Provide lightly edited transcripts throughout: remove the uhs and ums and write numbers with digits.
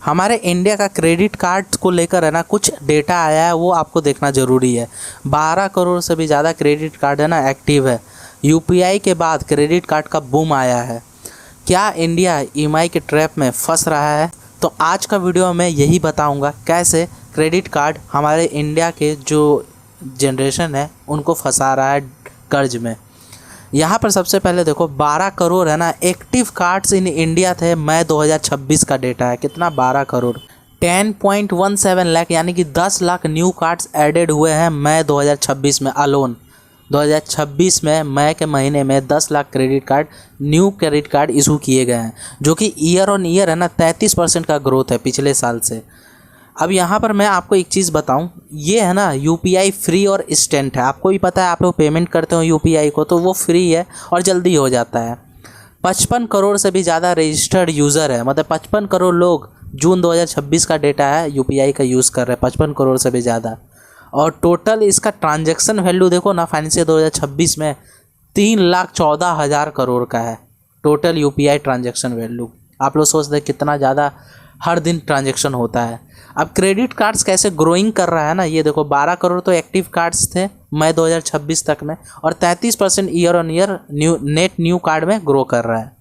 हमारे इंडिया का credit card को लेकर है ना कुछ डेटा आया है, वो आपको देखना ज़रूरी है। 12 करोड़ से भी ज़्यादा क्रेडिट कार्ड है ना एक्टिव है। यूपीआई के बाद क्रेडिट कार्ड का बूम आया है। क्या इंडिया ईएमआई के ट्रैप में फंस रहा है? तो आज का वीडियो में यही बताऊंगा कैसे क्रेडिट कार्ड हमारे इंडिया के जो जनरेशन है उनको फंसा रहा है कर्ज में। यहाँ पर सबसे पहले देखो 12 करोड़ है ना एक्टिव कार्ड्स इन इंडिया थे। मई 2026 का डेटा है। कितना? 12 करोड़ 10.17 लाख, यानी कि 10 लाख न्यू कार्ड्स ऐडेड हुए हैं मई 2026 में अलोन। 2026 में मई के महीने में 10 lakh new credit card issue किए गए हैं, जो कि ईयर ऑन ईयर है ना 33% का ग्रोथ है पिछले साल से। अब यहाँ पर मैं आपको एक चीज़ बताऊँ, ये है ना यूपीआई फ्री और इंस्टेंट है। आपको भी पता है, आप लोग पेमेंट करते हो यूपीआई को तो वो फ्री है और जल्दी हो जाता है। 55 करोड़ से भी ज़्यादा रजिस्टर्ड यूज़र है, मतलब 55 करोड़ लोग जून 2026 का डेटा है यूपीआई का यूज़ कर रहे हैं, 55 करोड़ से भी ज़्यादा। और टोटल इसका ट्रांजैक्शन वैल्यू देखो ना फाइनेंशियल 2026 में 3,14,000 करोड़ का है टोटल यूपीआई ट्रांजैक्शन वैल्यू। आप लोग सोचते हैं कितना ज़्यादा हर दिन ट्रांजैक्शन होता है। अब क्रेडिट कार्ड्स कैसे ग्रोइंग कर रहा है ना, ये देखो 12 करोड़ तो एक्टिव कार्ड्स थे मई 2026 तक में, और 33% year on year new card में ग्रो कर रहा है।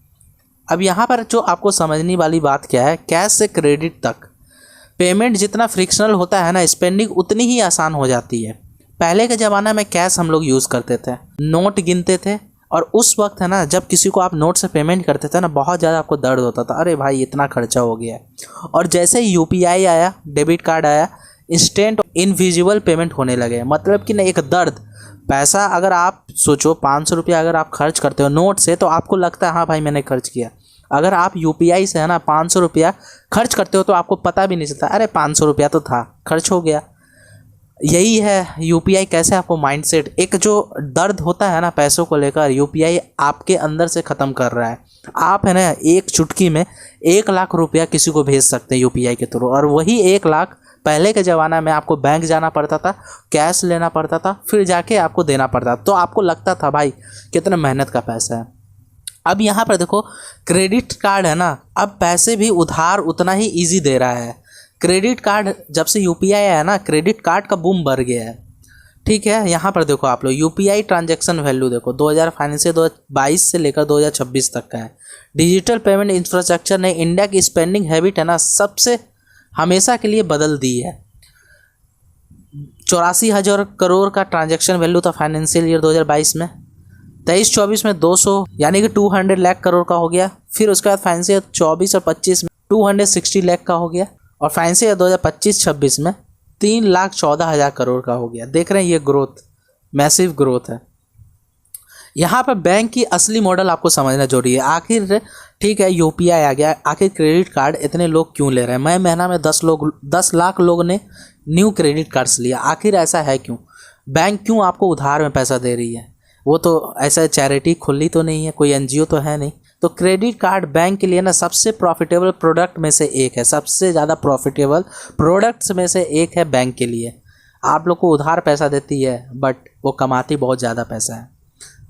अब यहाँ पर जो आपको समझने वाली बात क्या है, कैश से क्रेडिट तक पेमेंट जितना फ्रिक्शनल होता है ना, स्पेंडिंग उतनी ही आसान हो जाती है। पहले के ज़माना में कैश हम लोग यूज़ करते थे, नोट गिनते थे, और उस वक्त है ना जब किसी को आप नोट से पेमेंट करते थे ना, बहुत ज़्यादा आपको दर्द होता था, अरे भाई इतना खर्चा हो गया है। और जैसे ही यूपीआई आया, डेबिट कार्ड आया, इंस्टेंट इनविजिबल पेमेंट होने लगे। मतलब कि ना एक दर्द, पैसा अगर आप सोचो 500 रुपया अगर आप खर्च करते हो नोट से तो आपको लगता है हाँ भाई मैंने खर्च किया। अगर आप यूपीआई से है ना 500 रुपया खर्च करते हो तो आपको पता भी नहीं चलता, अरे 500 रुपया तो था, खर्च हो गया। यही है यूपीआई कैसे आपको माइंडसेट, एक जो दर्द होता है ना पैसों को लेकर, यूपीआई आपके अंदर से ख़त्म कर रहा है। आप है ना एक चुटकी में 1 लाख रुपया किसी को भेज सकते हैं यूपीआई के थ्रू, और वही 1 लाख पहले के ज़माना में आपको बैंक जाना पड़ता था, कैश लेना पड़ता था, फिर जाके आपको देना पड़ता था। तो आपको लगता था भाई कितना मेहनत का पैसा है। अब यहाँ पर देखो क्रेडिट कार्ड है ना, अब पैसे भी उधार उतना ही ईजी दे रहा है। क्रेडिट कार्ड जब से यूपीआई आया ना, क्रेडिट कार्ड का बूम बढ़ गया है। ठीक है, यहाँ पर देखो आप लोग यूपीआई ट्रांजैक्शन वैल्यू देखो 2022 से लेकर 2026 तक का है। डिजिटल पेमेंट इंफ्रास्ट्रक्चर ने इंडिया की स्पेंडिंग हैबिट है ना सबसे हमेशा के लिए बदल दी है। 84,000 करोड़ का ट्रांजैक्शन वैल्यू था फाइनेंशियल ईयर 2022 में। 23-24 में 200 यानी कि 200 लाख करोड़ का हो गया। फिर उसके बाद फाइनेंशियल 24 और 25 में 260 लाख का हो गया, और फाइनेंशियल 2025-26 में 3,14,000 करोड़ का हो गया। देख रहे हैं ये ग्रोथ, मैसिव ग्रोथ है। यहाँ पर बैंक की असली मॉडल आपको समझना जरूरी है। आखिर ठीक है यूपीआई आ गया, आखिर क्रेडिट कार्ड इतने लोग क्यों ले रहे हैं? मई महीना में 10 लाख लोग ने न्यू क्रेडिट कार्ड्स लिया। आखिर ऐसा है क्यों? बैंक क्यों आपको उधार में पैसा दे रही है? वो तो ऐसा चैरिटी खुली तो नहीं है, कोई एनजीओ तो है नहीं। तो क्रेडिट कार्ड बैंक के लिए ना सबसे प्रॉफिटेबल प्रोडक्ट में से एक है, सबसे ज़्यादा प्रॉफिटेबल प्रोडक्ट्स में से एक है बैंक के लिए। आप लोग को उधार पैसा देती है बट वो कमाती बहुत ज़्यादा पैसा है।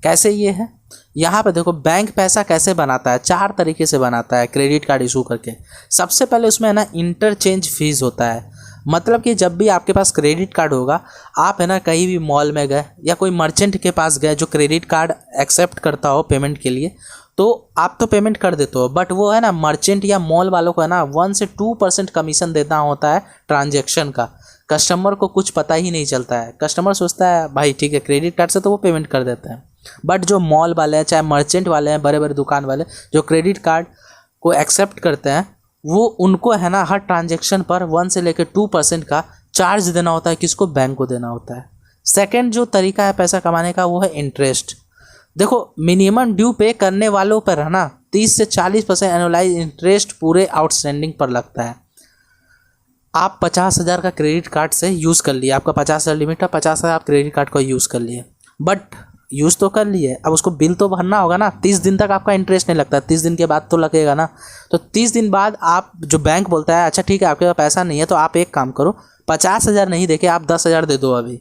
कैसे ये है? यहाँ पे देखो बैंक पैसा कैसे बनाता है, 4 तरीके से बनाता है क्रेडिट कार्ड इशू करके। सबसे पहले उसमें है ना इंटरचेंज फीस होता है। मतलब कि जब भी आपके पास क्रेडिट कार्ड होगा, आप है ना कहीं भी मॉल में गए या कोई मर्चेंट के पास गए जो क्रेडिट कार्ड एक्सेप्ट करता हो पेमेंट के लिए, तो आप तो पेमेंट कर देते हो, बट वो है ना मर्चेंट या मॉल वालों को है ना 1 से 2% कमीशन देना होता है ट्रांजैक्शन का। कस्टमर को कुछ पता ही नहीं चलता है। कस्टमर सोचता है भाई ठीक है क्रेडिट कार्ड से तो वो पेमेंट कर देते हैं, बट जो मॉल वाले हैं, चाहे मर्चेंट वाले हैं, बड़े बड़े दुकान वाले जो क्रेडिट कार्ड को एक्सेप्ट करते हैं, वो उनको है ना हर ट्रांजैक्शन पर 1 से लेकर 2% का चार्ज देना होता है। किसको? बैंक को देना होता है। सेकंड जो तरीका है पैसा कमाने का वो है इंटरेस्ट। देखो मिनिमम ड्यू पे करने वालों पर है ना 30 से 40% एनुअलाइज इंटरेस्ट पूरे आउटस्टैंडिंग पर लगता है। आप 50,000 का क्रेडिट कार्ड से यूज़ कर लिए, आपका 50,000 लिमिट है, 50,000 आप क्रेडिट कार्ड को यूज़ कर लिए, बट यूज़ तो कर लिए, अब उसको बिल तो भरना होगा ना। 30 दिन तक आपका इंटरेस्ट नहीं लगता, 30 दिन के बाद तो लगेगा ना। तो 30 दिन बाद आप जो बैंक बोलता है अच्छा ठीक है आपके पास पैसा नहीं है तो आप एक काम करो, 50,000 नहीं देके आप 10,000 दे दो अभी।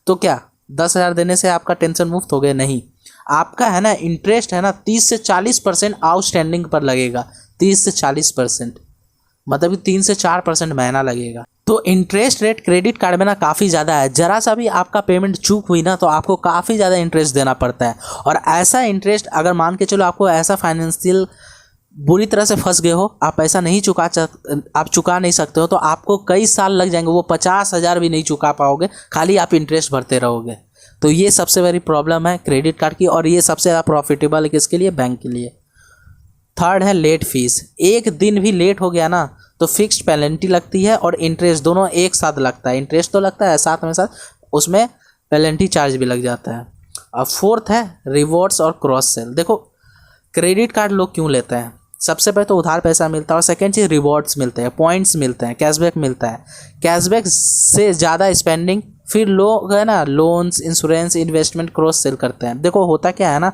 तो क्या 10,000 देने से आपका टेंशन मुक्त हो गया? नहीं, आपका है ना इंटरेस्ट है ना 30 से 40% आउटस्टैंडिंग पर लगेगा, 30 से 40%। मतलब कि 3 से 4% महीना लगेगा। तो इंटरेस्ट रेट क्रेडिट कार्ड में ना काफ़ी ज़्यादा है। जरा सा भी आपका पेमेंट चूक हुई ना तो आपको काफ़ी ज़्यादा इंटरेस्ट देना पड़ता है। और ऐसा इंटरेस्ट, अगर मान के चलो आपको ऐसा फाइनेंशियल बुरी तरह से फंस गए हो, आप पैसा नहीं आप चुका नहीं सकते हो, तो आपको कई साल लग जाएंगे, वो 50,000 भी नहीं चुका पाओगे, खाली आप इंटरेस्ट भरते रहोगे। तो ये सबसे बड़ी प्रॉब्लम है क्रेडिट कार्ड की, और ये सबसे ज़्यादा प्रॉफिटेबल है किसके लिए? बैंक के लिए। थर्ड है लेट फीस। एक दिन भी लेट हो गया ना तो फिक्स्ड पेनल्टी लगती है और इंटरेस्ट दोनों एक साथ लगता है। इंटरेस्ट तो लगता है साथ में साथ उसमें पेनल्टी चार्ज भी लग जाता है। और फोर्थ है रिवॉर्ड्स और क्रॉस सेल। देखो क्रेडिट कार्ड लोग क्यों लेते हैं? सबसे पहले तो उधार पैसा मिलता है, और सेकेंड चीज़ रिवॉर्ड्स मिलते हैं, पॉइंट्स मिलते हैं, कैशबैक मिलता है। कैशबैक से ज़्यादा स्पेंडिंग, फिर लोग है ना loans, insurance, investment, cross sell करते हैं। देखो होता क्या है ना,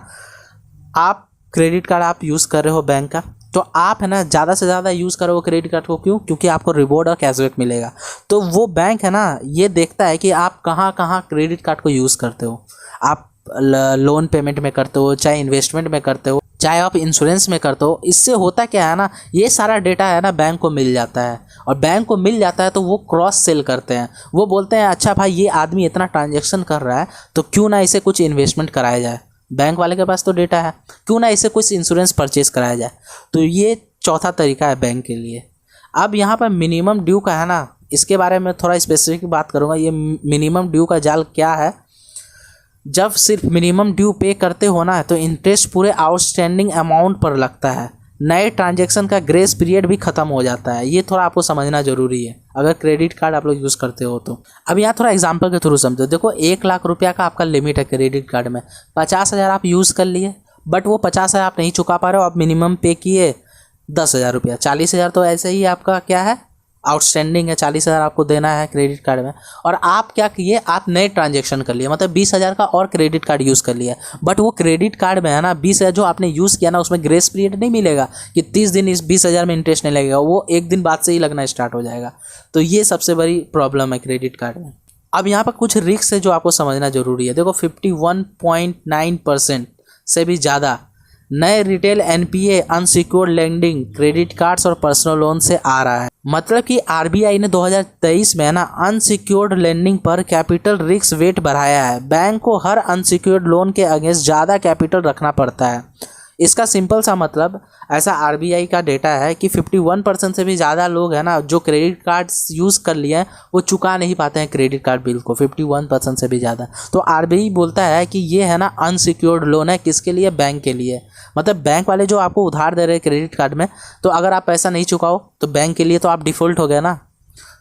आप क्रेडिट कार्ड आप यूज़ कर रहे हो बैंक का, तो आप है ना ज़्यादा से ज़्यादा यूज़ करो वो क्रेडिट कार्ड को। क्यों? क्योंकि आपको रिवॉर्ड और कैशबैक मिलेगा। तो वो बैंक है ना ये देखता है कि आप कहाँ कहाँ क्रेडिट कार्ड को यूज़ करते हो। आप लोन पेमेंट में करते हो, चाहे इन्वेस्टमेंट में करते हो, चाहे आप इंश्योरेंस में करते हो। इससे होता क्या है ना, ये सारा डेटा है ना बैंक को मिल जाता है, और बैंक को मिल जाता है तो वो क्रॉस सेल करते हैं। वो बोलते हैं अच्छा भाई ये आदमी इतना ट्रांजैक्शन कर रहा है तो क्यों ना इसे कुछ इन्वेस्टमेंट कराया जाए, बैंक वाले के पास तो डेटा है, क्यों ना इसे कुछ इंश्योरेंस परचेज कराया जाए। तो ये चौथा तरीका है बैंक के लिए। अब यहाँ पर मिनिमम ड्यू का है ना, इसके बारे में थोड़ा स्पेसिफिक बात करूँगा। ये मिनिमम ड्यू का जाल क्या है? जब सिर्फ मिनिमम ड्यू पे करते हो ना तो इंटरेस्ट पूरे आउटस्टैंडिंग अमाउंट पर लगता है। नए ट्रांजैक्शन का ग्रेस पीरियड भी ख़त्म हो जाता है। ये थोड़ा आपको समझना ज़रूरी है अगर क्रेडिट कार्ड आप लोग यूज़ करते हो तो। अब यहाँ थोड़ा एग्जांपल के थ्रू समझो। देखो 1,00,000 रुपया का आपका लिमिट है क्रेडिट कार्ड में, 50,000 आप यूज़ कर लिए, बट वो 50,000 आप नहीं चुका पा रहे हो, आप मिनिमम पे किए 10,000 रुपया, 40,000 तो ऐसे ही आपका क्या है आउटस्टैंडिंग है, 40,000 आपको देना है क्रेडिट कार्ड में। और आप क्या किए, आप नए ट्रांजेक्शन कर लिए, मतलब 20,000 का और क्रेडिट कार्ड यूज़ कर लिया। बट वो क्रेडिट कार्ड में है ना 20,000 जो आपने यूज़ किया ना उसमें ग्रेस पीरियड नहीं मिलेगा कि 30 दिन इस 20,000 में इंटरेस्ट नहीं लगेगा, वो एक दिन बाद से ही लगना स्टार्ट हो जाएगा। तो ये सबसे बड़ी प्रॉब्लम है क्रेडिट कार्ड में। अब यहाँ पर कुछ रिस्क है जो आपको समझना जरूरी है। देखो 51.9% से भी ज़्यादा नए retail NPA unsecured lending credit cards और पर्सनल लोन से आ रहा है। मतलब कि आरबीआई ने 2023 में ना अनसिक्योर्ड लेंडिंग पर कैपिटल रिस्क वेट बढ़ाया है। बैंक को हर अनसिक्योर्ड लोन के अगेंस्ट ज़्यादा कैपिटल रखना पड़ता है। इसका सिंपल सा मतलब, ऐसा आरबीआई का डेटा है कि 51% से भी ज़्यादा लोग हैं ना जो क्रेडिट कार्ड्स यूज़ कर लिए हैं वो चुका नहीं पाते हैं क्रेडिट कार्ड बिल को, 51% से भी ज़्यादा। तो आरबीआई बोलता है कि ये है ना अनसिक्योर्ड लोन है, किसके लिए? बैंक के लिए। मतलब बैंक वाले जो आपको उधार दे रहे हैं क्रेडिट कार्ड में, तो अगर आप पैसा नहीं चुकाओ तो बैंक के लिए तो आप डिफ़ॉल्ट हो गए ना।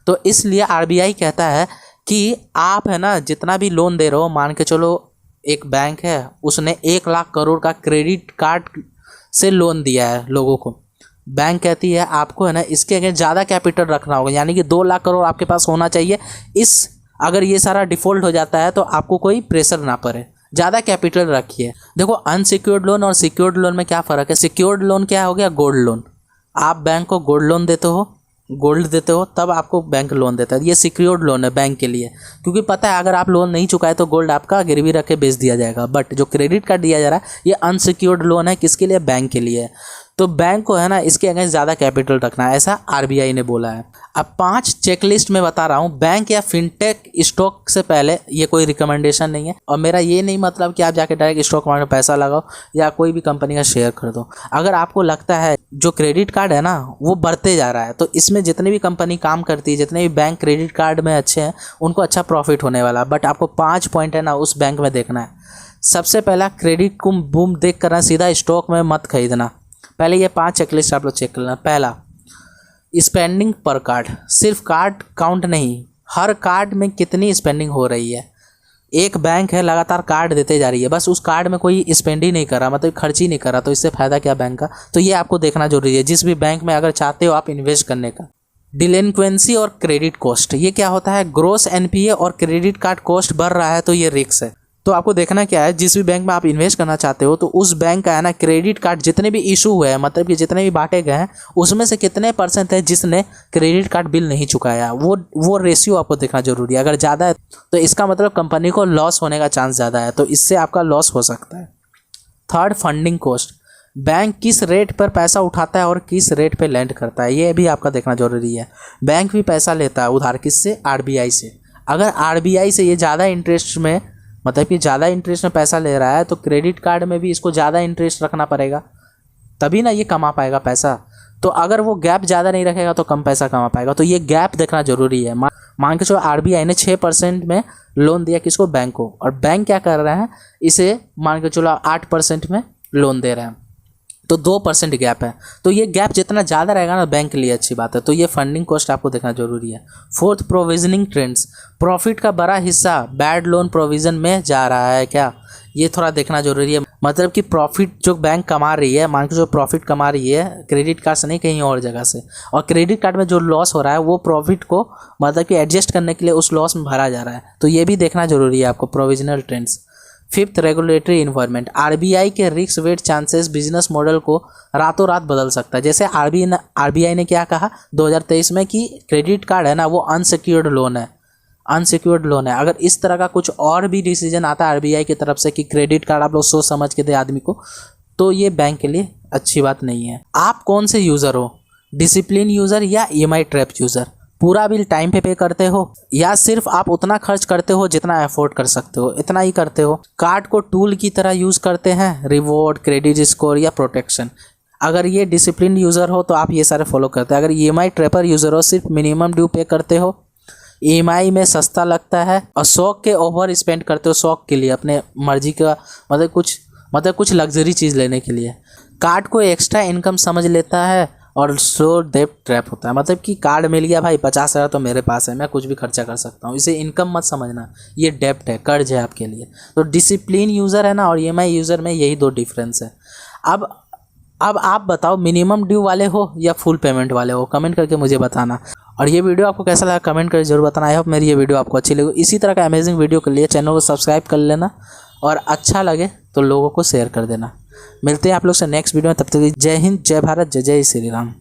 तो इसलिए आरबीआई कहता है कि आप है ना जितना भी लोन दे रहे हो, मान के चलो एक बैंक है उसने 1,00,000 करोड़ का क्रेडिट कार्ड से लोन दिया है लोगों को, बैंक कहती है आपको है ना इसके अगेंस्ट ज़्यादा कैपिटल रखना होगा, यानी कि 2,00,000 करोड़ आपके पास होना चाहिए। अगर ये सारा डिफ़ॉल्ट हो जाता है तो आपको कोई प्रेशर ना पड़े, ज़्यादा कैपिटल रखिए। देखो अनसिक्योर्ड लोन और सिक्योर्ड लोन में क्या फ़र्क है? सिक्योर्ड लोन क्या हो गया? Gold loan. आप बैंक को गोल्ड लोन देते हो, गोल्ड देते हो तब आपको बैंक लोन देता है। ये सिक्योर्ड लोन है बैंक के लिए, क्योंकि पता है अगर आप लोन नहीं चुकाए तो गोल्ड आपका गिरवी रख के बेच दिया जाएगा। बट जो क्रेडिट कार्ड दिया जा रहा है ये अनसिक्योर्ड लोन है, किसके लिए? बैंक के लिए। तो बैंक को है ना इसके अगेंस्ट ज़्यादा कैपिटल रखना है, ऐसा आरबीआई ने बोला है। अब 5 चेकलिस्ट में बता रहा हूँ। बैंक या फिनटेक स्टॉक से पहले, ये कोई रिकमेंडेशन नहीं है, और मेरा ये नहीं मतलब कि आप जाके डायरेक्ट स्टॉक मार्केट में पैसा लगाओ या कोई भी कंपनी का शेयर खरीदो। अगर आपको लगता है जो क्रेडिट कार्ड है ना वो बढ़ते जा रहा है, तो इसमें जितनी भी कंपनी काम करती है, जितने भी बैंक क्रेडिट कार्ड में अच्छे हैं उनको अच्छा प्रॉफिट होने वाला। बट आपको 5 पॉइंट है ना उस बैंक में देखना है। सबसे पहला, क्रेडिट को बूम देख कर सीधा स्टॉक में मत खरीदना। पहले ये 5 चेकलिस्ट आप लोग चेक कर लेना। पहला, स्पेंडिंग पर कार्ड। सिर्फ कार्ड काउंट नहीं, हर कार्ड में कितनी स्पेंडिंग हो रही है। एक बैंक है लगातार कार्ड देते जा रही है, बस उस कार्ड में कोई स्पेंड ही नहीं कर रहा, मतलब खर्च ही नहीं कर रहा, तो इससे फ़ायदा क्या बैंक का? तो ये आपको देखना जरूरी है जिस भी बैंक में अगर चाहते हो आप इन्वेस्ट करने का। डिलिक्वेंसी और क्रेडिट कॉस्ट, ये क्या होता है? ग्रोस एनपीए और क्रेडिट कार्ड कॉस्ट बढ़ रहा है तो ये रिस्क है। तो आपको देखना क्या है, जिस भी बैंक में आप इन्वेस्ट करना चाहते हो तो उस बैंक का है ना क्रेडिट कार्ड जितने भी इशू हुए हैं, मतलब कि जितने भी बांटे गए हैं उसमें से कितने % है जिसने क्रेडिट कार्ड बिल नहीं चुकाया, वो रेशियो आपको देखना जरूरी है। अगर ज़्यादा है तो इसका मतलब कंपनी को लॉस होने का चांस ज़्यादा है, तो इससे आपका लॉस हो सकता है। Third, funding cost. बैंक किस रेट पर पैसा उठाता है और किस रेट पे लेंड करता है, ये भी आपका देखना जरूरी है। बैंक भी पैसा लेता है उधार, किससे? आरबीआई से। अगर आरबीआई से ये ज़्यादा इंटरेस्ट में, मतलब कि ज़्यादा इंटरेस्ट में पैसा ले रहा है, तो क्रेडिट कार्ड में भी इसको ज़्यादा इंटरेस्ट रखना पड़ेगा, तभी ना ये कमा पाएगा पैसा। तो अगर वो गैप ज़्यादा नहीं रखेगा तो कम पैसा कमा पाएगा। तो ये गैप देखना जरूरी है। मान के चलो आरबीआई ने 6% में लोन दिया किसको? बैंक को, और बैंक क्या कर रहे हैं, इसे मान के चलो 8% में लोन दे रहे हैं, तो 2% गैप है। तो ये गैप जितना ज़्यादा रहेगा ना, बैंक के लिए अच्छी बात है। तो ये फंडिंग कॉस्ट आपको देखना जरूरी है। Fourth, provisioning trends. प्रॉफिट का बड़ा हिस्सा बैड लोन प्रोविज़न में जा रहा है क्या, ये थोड़ा देखना जरूरी है। मतलब कि प्रॉफिट जो बैंक कमा रही है, मान के जो प्रॉफिट कमा रही है क्रेडिट कार्ड से नहीं, कहीं और जगह से, और क्रेडिट कार्ड में जो लॉस हो रहा है वो प्रॉफिट को मतलब कि एडजस्ट करने के लिए उस लॉस में भरा जा रहा है। तो ये भी देखना जरूरी है आपको, provisional trends. Fifth, regulatory environment. RBI के risk weight changes business model को रातों रात बदल सकता है। जैसे आरबीआई ने क्या कहा 2023 में कि क्रेडिट कार्ड है ना वो अनसिक्योर्ड लोन है, अनसिक्योर्ड लोन है। अगर इस तरह का कुछ और भी डिसीजन आता है आरबीआई की तरफ से कि क्रेडिट कार्ड आप लोग सोच समझ के दे आदमी को, तो ये बैंक के लिए अच्छी बात नहीं है। आप कौन से यूज़र हो, डिसिप्लिन यूज़र या ईएमआई ट्रैप यूज़र? पूरा बिल टाइम पे करते हो या सिर्फ आप उतना खर्च करते हो जितना अफोर्ड कर सकते हो, इतना ही करते हो? कार्ड को टूल की तरह यूज़ करते हैं, रिवॉर्ड, क्रेडिट स्कोर या प्रोटेक्शन? अगर ये डिसिप्लिन यूज़र हो तो आप ये सारे फॉलो करते हैं। अगर ईएमआई ट्रैपर यूज़र हो, सिर्फ मिनिमम ड्यू पे करते हो, ईएमआई में सस्ता लगता है और शौक के ओवर स्पेंड करते हो, शौक के लिए अपने मर्जी का, मतलब कुछ लग्जरी चीज़ लेने के लिए। कार्ड को एक्स्ट्रा इनकम समझ लेता है और स्लो डेब्ट ट्रैप होता है। मतलब कि कार्ड मिल गया भाई, 50,000 तो मेरे पास है, मैं कुछ भी खर्चा कर सकता हूँ, इसे इनकम मत समझना, ये डेब्ट है, कर्ज है आपके लिए। तो डिसिप्लिन यूज़र है ना और ईएमआई यूज़र में यही दो डिफरेंस है। अब आप बताओ, मिनिमम ड्यू वाले हो या फुल पेमेंट वाले हो? कमेंट करके मुझे बताना। और ये वीडियो आपको कैसा लगा कमेंट करके जरूर बताना। आई होप मेरी ये वीडियो आपको अच्छी लगी। इसी तरह का अमेजिंग वीडियो के लिए चैनल को सब्सक्राइब कर लेना और अच्छा लगे तो लोगों को शेयर कर देना। मिलते हैं आप लोग से नेक्स्ट वीडियो में, तब तक जय हिंद, जय भारत, जय जय श्री राम।